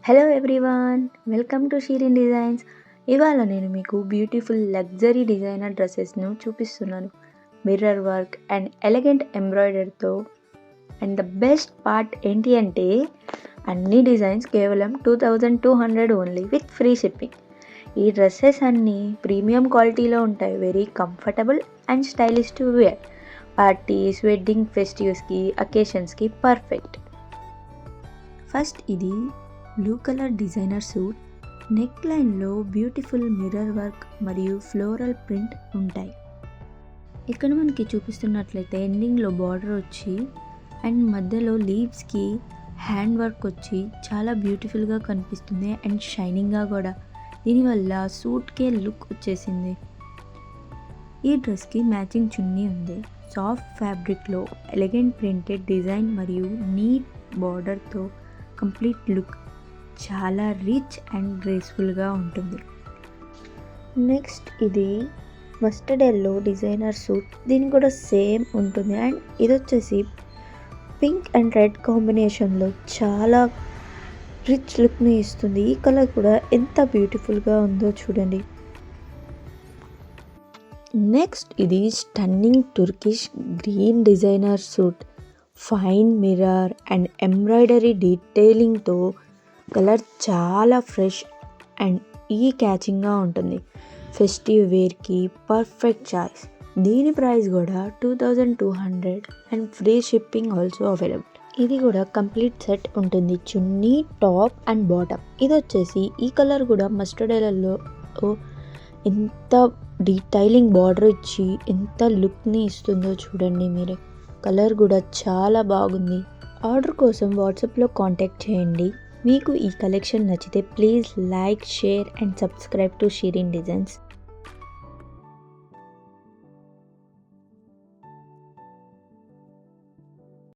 Hello everyone, welcome to Shirin designs. ఇవాళ నేను మీకు బ్యూటిఫుల్ లగ్జరీ డిజైనర్ డ్రెస్సెస్ను చూపిస్తున్నాను. మిర్రర్ వర్క్ అండ్ ఎలిగెంట్ ఎంబ్రాయిడరీతో. అండ్ ద బెస్ట్ పార్ట్ ఏంటి అంటే అన్ని డిజైన్స్ కేవలం 2200 ఓన్లీ విత్ ఫ్రీ షిప్పింగ్. ఈ డ్రెస్సెస్ అన్నీ ప్రీమియం క్వాలిటీలో ఉంటాయి. Very comfortable and stylish to wear. Parties, wedding, ఫెస్టివ్స్కి, అకేషన్స్కి పర్ఫెక్ట్. ఫస్ట్ ఇది blue colour designer suit. Neck లైన్లో బ్యూటిఫుల్ మిర్రర్ వర్క్ మరియు ఫ్లోరల్ ప్రింట్ ఉంటాయి. ఇక్కడ మనకి చూపిస్తున్నట్లయితే ఎండింగ్లో బార్డర్ వచ్చి అండ్ మధ్యలో లీవ్స్కి హ్యాండ్ వర్క్ వచ్చి చాలా బ్యూటిఫుల్గా కనిపిస్తుంది అండ్ షైనింగ్గా కూడా. దీనివల్ల సూట్కే లుక్ వచ్చేసింది. ఈ డ్రెస్కి మ్యాచింగ్ చున్నీ ఉంది. సాఫ్ట్ ఫ్యాబ్రిక్లో ఎలిగెంట్ ప్రింటెడ్ డిజైన్ మరియు నీట్ బార్డర్తో కంప్లీట్ లుక్ చాలా రిచ్ అండ్ గ్రేస్ఫుల్గా ఉంటుంది. నెక్స్ట్ ఇది మస్టర్డ్ ఎల్లో డిజైనర్ సూట్. దీనికి కూడా సేమ్ ఉంటుంది అండ్ ఇది వచ్చేసి పింక్ అండ్ రెడ్ కాంబినేషన్లో చాలా రిచ్ లుక్ని ఇస్తుంది. ఈ కలర్ కూడా ఎంత బ్యూటిఫుల్గా ఉందో చూడండి. నెక్స్ట్ ఇది stunning Turkish green designer suit. Fine mirror and embroidery డీటెయిలింగ్తో కలర్ చాలా ఫ్రెష్ అండ్ ఈ క్యాచింగ్గా ఉంటుంది. ఫెస్టివ్ వేర్కి పర్ఫెక్ట్ చాయిస్. దీని ప్రైస్ కూడా 2200 and free shipping also available. ఇది కూడా కంప్లీట్ సెట్ ఉంటుంది. చున్నీ, టాప్ అండ్ బాటమ్. ఇది వచ్చేసి ఈ కలర్ కూడా మస్టర్డ్ ఎల్లో ఎంత డీటెయిలింగ్ బార్డర్ ఇచ్చి ఎంత లుక్ని ఇస్తుందో చూడండి మీరే. కలర్ కూడా చాలా బాగుంది. ఆర్డర్ కోసం వాట్సాప్లో కాంటాక్ట్ చేయండి. మీకు ఈ కలెక్షన్ నచ్చితే please like, share and subscribe to Shirin designs.